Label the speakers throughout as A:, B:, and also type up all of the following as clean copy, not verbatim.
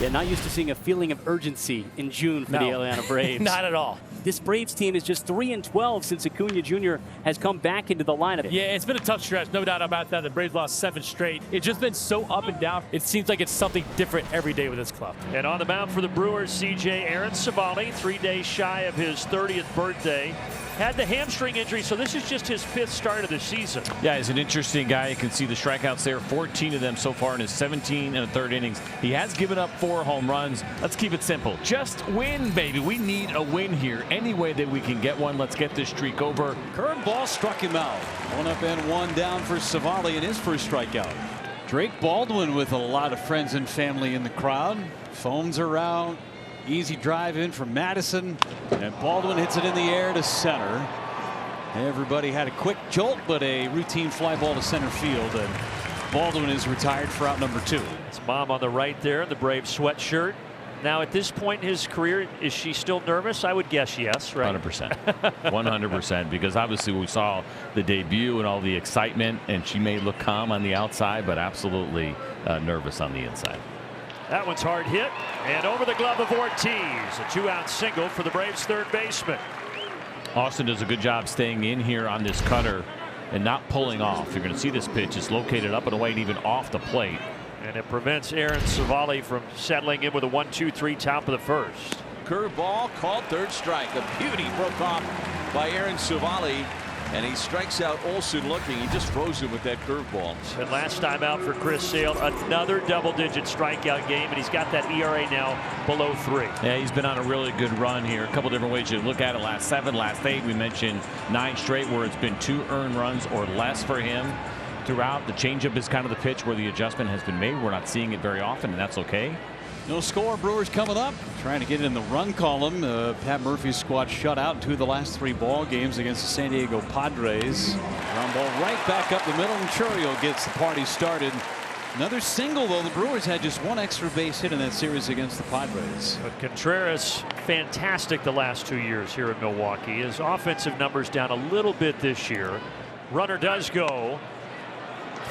A: Yeah, not used to seeing a feeling of urgency in June for the Atlanta Braves.
B: Not at all.
A: This Braves team is just 3-12 since Acuna Jr. has come back into the lineup.
B: Yeah, it's been a tough stretch, no doubt about that. The Braves lost 7 straight. It's just been so up and down. It seems like it's something different every day with this club.
C: And on the mound for the Brewers, CJ Aaron Savali, 3 days shy of his 30th birthday. Had the hamstring injury, so this is just his 5th start of the season.
D: Yeah, he's an interesting guy. You can see the strikeouts there, 14 of them so far in his 17 and a third innings. He has given up 4 home runs. Let's keep it simple. Just win, baby. We need a win here. Any way that we can get one, let's get this streak over.
E: Curveball struck him out. 1 up and 1 down for Savali in his first strikeout. Drake Baldwin with a lot of friends and family in the crowd. Phones around. Easy drive in from Madison, and Baldwin hits it in the air to center. Everybody had a quick jolt, but a routine fly ball to center field, and Baldwin is retired for out number 2.
C: His mom on the right there, the Braves sweatshirt. Now at this point in his career, is she still nervous? I would guess yes, right?
D: 100%. 100%, because obviously we saw the debut and all the excitement, and she may look calm on the outside, but absolutely nervous on the inside.
C: That one's hard hit, and over the glove of Ortiz. A 2-out single for the Braves' third baseman.
D: Austin does a good job staying in here on this cutter and not pulling off. You're going to see this pitch is located up and away and even off the plate.
C: And it prevents Aaron Savali from settling in with a 1-2-3 top of the first.
F: Curveball called third strike. A beauty broke off by Aaron Savali. And he strikes out Olsen looking. He just froze him with that curveball.
C: And last time out for Chris Sale, another double-digit strikeout game, and he's got that ERA now below 3.
D: Yeah, he's been on a really good run here. A couple different ways you look at it. Last 7, last 8. We mentioned 9 straight where it's been 2 earned runs or less for him throughout. The changeup is kind of the pitch where the adjustment has been made. We're not seeing it very often, and that's okay.
E: No score. Brewers coming up, trying to get in the run column. Pat Murphy's squad shut out in 2 of the last 3 ball games against the San Diego Padres. Ground ball right back up the middle, and Churio gets the party started. Another single, though. The Brewers had just 1 extra base hit in that series against the Padres.
C: But Contreras, fantastic the last 2 years here in Milwaukee. His offensive numbers down a little bit this year. Runner does go.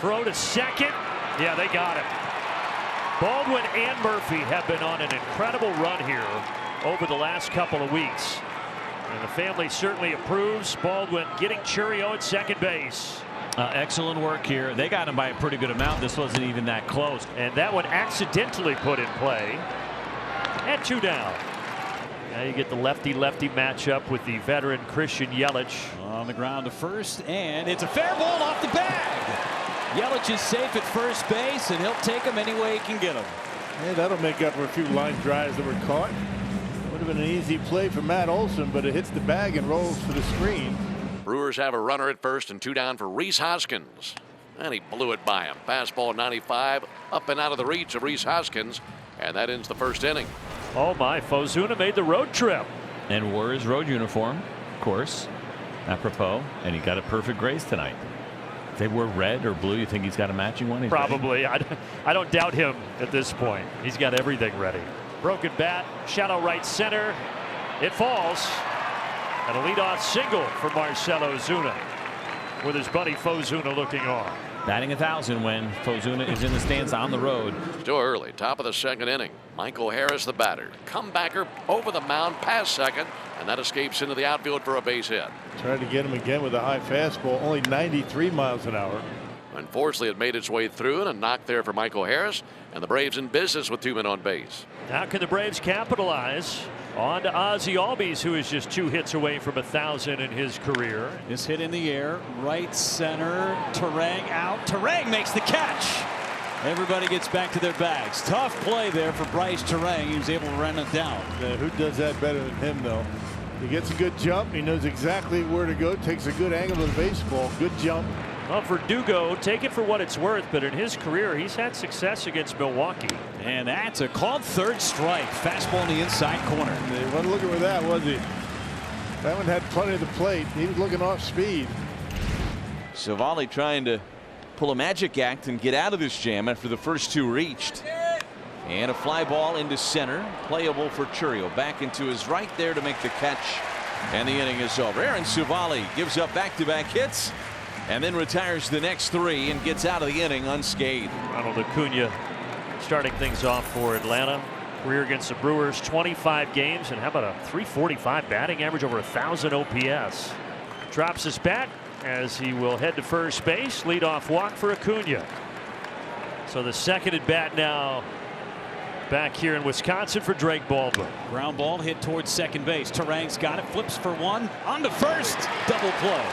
C: Throw to second. Yeah, they got him. Baldwin and Murphy have been on an incredible run here over the last couple of weeks. And the family certainly approves. Baldwin getting Churio at second base.
D: Excellent work here. They got him by a pretty good amount. This wasn't even that close.
C: And that one accidentally put in play. And 2 down. Now you get the lefty-lefty matchup with the veteran Christian Yelich.
E: On the ground to first, and it's a fair ball off the bag. Yelich is safe at first base, and he'll take him any way he can get him.
G: Yeah, that'll make up for a few line drives that were caught. Would have been an easy play for Matt Olson, but it hits the bag and rolls for the screen.
H: Brewers have a runner at first and 2 down for Rhys Hoskins. And he blew it by him. Fastball 95, up and out of the reach of Rhys Hoskins. And that ends the first inning.
C: Oh my, Fozuna made the road trip.
D: And wore his road uniform, of course, apropos, and he got a perfect grace tonight. If they were red or blue, you think he's got a matching one?
C: Probably. I don't doubt him at this point. He's got everything ready. Broken bat, shallow right center. It falls. And a leadoff single for Marcell Ozuna with his buddy Fozuna looking on.
D: Batting 1,000 when Fozuna is in the stands on the road.
H: Still early, top of the second inning. Michael Harris, the batter. Comebacker over the mound, past second, and that escapes into the outfield for a base hit.
G: Tried to get him again with a high fastball, only 93 miles an hour.
H: Unfortunately, it made its way through, and a knock there for Michael Harris, and the Braves in business with 2 men on base.
C: How can the Braves capitalize? On to Ozzie Albies, who is just 2 hits away from 1,000 in his career.
E: This hit in the air, right center, Terang out. Terang makes the catch. Everybody gets back to their bags. Tough play there for Bryce Terang. He was able to run it down.
G: Who does that better than him, though? He gets a good jump. He knows exactly where to go. Takes a good angle to the baseball. Good jump.
C: Well, for Dugo, take it for what it's worth, but in his career, he's had success against Milwaukee.
E: And that's a called third strike. Fastball in the inside corner.
G: He wasn't looking for that, was he? That one had plenty of the plate. He was looking off speed.
F: Savali trying to pull a magic act and get out of this jam after the first 2 reached. And a fly ball into center. Playable for Churio. Back into his right there to make the catch. And the inning is over. Aaron Savali gives up back-to-back hits and then retires the next 3 and gets out of the inning unscathed.
C: Ronald Acuna starting things off for Atlanta. Career against the Brewers, 25 games, and how about a .345 batting average, over 1,000 OPS. Drops his bat as he will head to first base. Leadoff walk for Acuna. So the second at bat now back here in Wisconsin for Drake Baldwin.
E: Ground ball hit towards second base. Terang's got it, flips for one, on to first. Double play.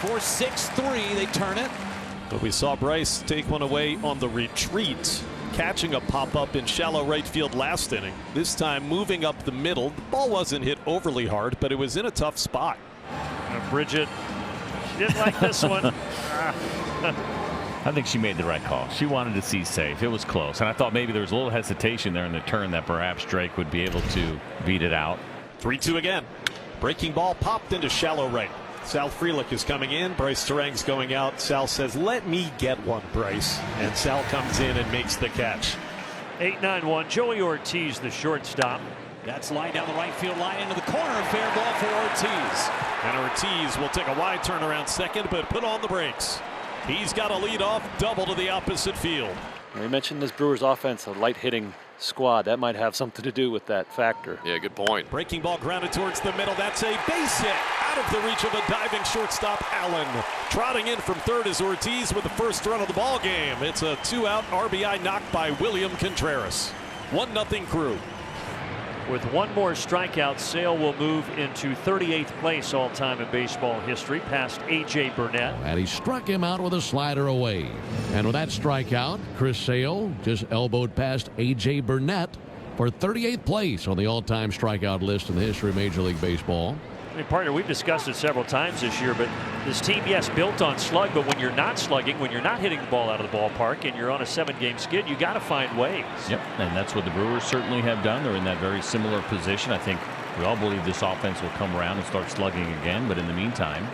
E: 4-6-3, they turn it.
I: But we saw Bryce take one away on the retreat, catching a pop-up in shallow right field last inning. This time moving up the middle. The ball wasn't hit overly hard, but it was in a tough spot.
C: Bridget, she didn't like this one.
D: I think she made the right call. She wanted to see safe. It was close, and I thought maybe there was a little hesitation there in the turn that perhaps Drake would be able to beat it out.
I: 3-2 again. Breaking ball popped into shallow right. Sal Frelick is coming in. Bryce Terang's going out. Sal says, "Let me get one, Bryce." And Sal comes in and makes the catch.
C: 8-9-1. Joey Ortiz, the shortstop.
E: That's line down the right field line into the corner. Fair ball for Ortiz.
I: And Ortiz will take a wide turn around second, but put on the brakes. He's got a leadoff double to the opposite field.
J: We mentioned this Brewers offense, a light hitting squad. That might have something to do with that factor.
H: Yeah, good point.
I: Breaking ball grounded towards the middle. That's a base hit out of the reach of a diving shortstop, Allen. Trotting in from third is Ortiz with the first run of the ball game. It's a 2-out RBI knock by William Contreras. 1-0 Crew.
C: With one more strikeout, Sale will move into 38th place all-time in baseball history, past A.J. Burnett.
K: And he struck him out with a slider away. And with that strikeout, Chris Sale just elbowed past A.J. Burnett for 38th place on the all-time strikeout list in the history of Major League Baseball.
C: I mean, partner, we've discussed it several times this year, but this team, yes, built on slug, but when you're not slugging, when you're not hitting the ball out of the ballpark and you're on a 7-game skid, you got to find ways.
D: Yep, and that's what the Brewers certainly have done. They're in that very similar position. I think we all believe this offense will come around and start slugging again, but in the meantime,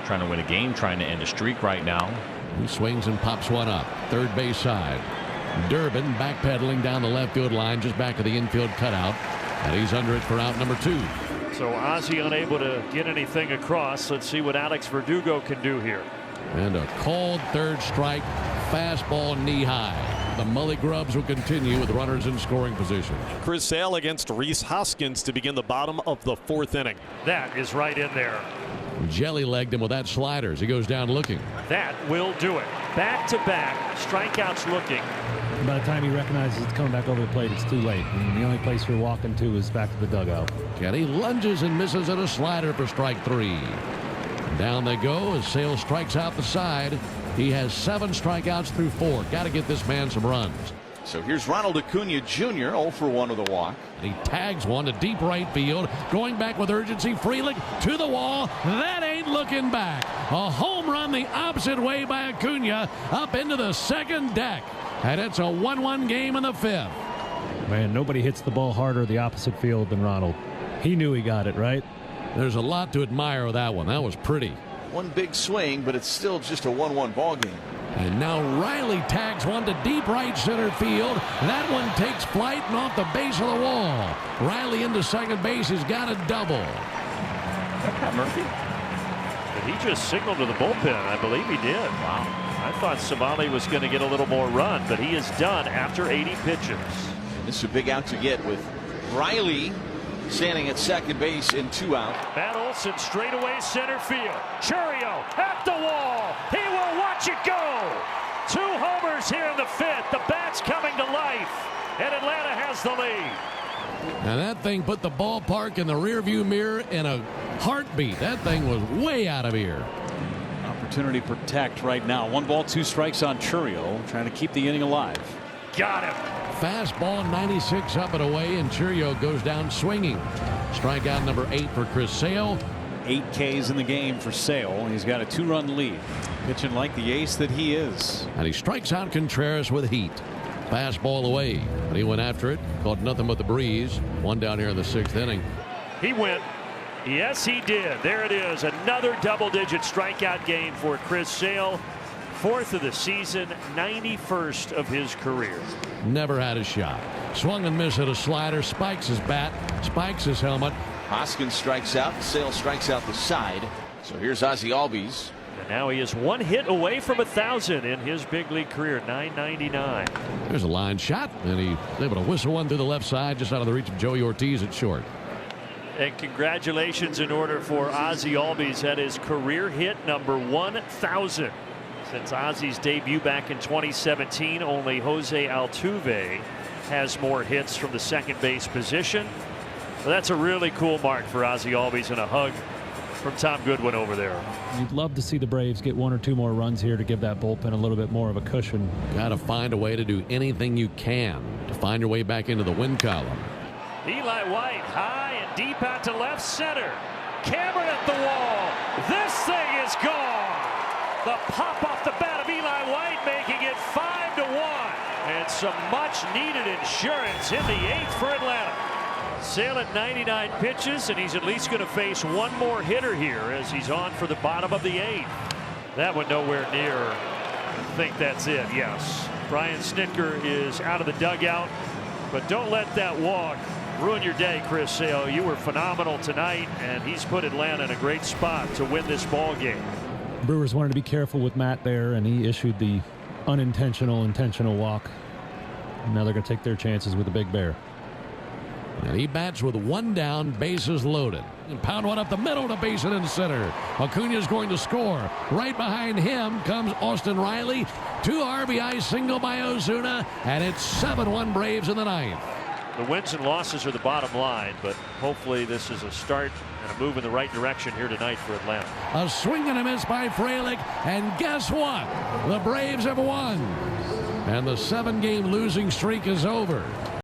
D: trying to win a game, trying to end a streak right now.
K: He swings and pops one up, third base side. Durbin backpedaling down the left field line just back of the infield cutout, and he's under it for out number 2.
C: So Ozzie unable to get anything across. Let's see what Alex Verdugo can do here.
K: And a called third strike, fastball knee high. The Mully Grubs will continue with runners in scoring position.
I: Chris Sale against Rhys Hoskins to begin the bottom of the 4th inning.
C: That is right in there.
K: Jelly-legged him with that slider as he goes down looking.
C: That will do it. Back-to-back strikeouts looking.
L: By the time he recognizes it's coming back over the plate, it's too late. And the only place you're walking to is back to the dugout.
K: Kenny lunges and misses at a slider for strike 3. Down they go as Sale strikes out the side. He has 7 strikeouts through 4. Got to get this man some runs.
F: So here's Ronald Acuna Jr. 0 for 1 with a walk.
K: And he tags one to deep right field. Going back with urgency. Frelick to the wall. That ain't looking back. A home run the opposite way by Acuna up into the second deck. And it's a 1-1 game in the 5th.
L: Man, nobody hits the ball harder the opposite field than Ronald. He knew he got it, right?
K: There's a lot to admire with that one. That was pretty.
F: One big swing, but it's still just a 1-1 ball game.
K: And now Riley tags one to deep right center field. That one takes flight and off the base of the wall. Riley into second base has got a double.
C: Pat Murphy? But he just signaled to the bullpen. I believe he did. Wow. I thought Savali was going to get a little more run, but he is done after 80 pitches.
F: This is a big out to get with Riley standing at second base in 2 out.
C: Matt Olson straight away center field. Churio at the wall. He will watch it go. 2 homers here in the 5th. The bat's coming to life, and Atlanta has the lead.
K: And that thing put the ballpark in the rearview mirror in a heartbeat. That thing was way out of here.
E: Opportunity to protect right now. 1 ball, 2 strikes on Churio, trying to keep the inning alive.
C: Got him.
K: Fastball 96 up and away, and Churio goes down swinging. Strikeout number 8 for Chris Sale.
E: 8 Ks in the game for Sale. He's got a 2-run lead. Pitching like the ace that he is.
K: And he strikes out Contreras with heat. Fastball away. And he went after it. Caught nothing but the breeze. 1 down here in the 6th inning.
C: He went. Yes, he did. There it is. Another double-digit strikeout game for Chris Sale. 4th of the season, 91st of his career.
K: Never had a shot. Swung and missed at a slider. Spikes his bat. Spikes his helmet.
F: Hoskins strikes out. Sale strikes out the side. So here's Ozzie Albies.
C: And now he is one hit away from 1,000 in his big league career, 999.
K: There's a line shot, and he's able to whistle one through the left side, just out of the reach of Joey Ortiz at short.
C: And congratulations in order for Ozzie Albies at his career hit number 1,000. Since Ozzie's debut back in 2017, only Jose Altuve has more hits from the second base position. So that's a really cool mark for Ozzie Albies, and a hug from Tom Goodwin over there.
L: You'd love to see the Braves get 1 or 2 more runs here to give that bullpen a little bit more of a cushion.
K: Got to find a way to do anything you can to find your way back into the win column.
C: Eli White high and deep out to left center. Cameron at the wall. This thing is gone. The pop off the bat of Eli White, making it 5-1. And some much needed insurance in the 8th for Atlanta. Sale at 99 pitches, and he's at least going to face one more hitter here as he's on for the bottom of the 8th. That one nowhere near. I think that's it, yes. Brian Snitker is out of the dugout, but don't let that walk ruin your day, Chris Sale. You were phenomenal tonight, and he's put Atlanta in a great spot to win this ball game.
L: Brewers wanted to be careful with Matt there, and he issued the intentional walk. And now they're going to take their chances with the Big Bear.
K: And he bats with 1 down, bases loaded. And pound one up the middle to base it in center. Acuna's going to score. Right behind him comes Austin Riley. 2 RBI single by Ozuna, and it's 7-1 Braves in the 9th.
C: The wins and losses are the bottom line, but hopefully this is a start and a move in the right direction here tonight for Atlanta.
K: A swing and a miss by Frelick, and guess what? The Braves have won. And the 7-game losing streak is over.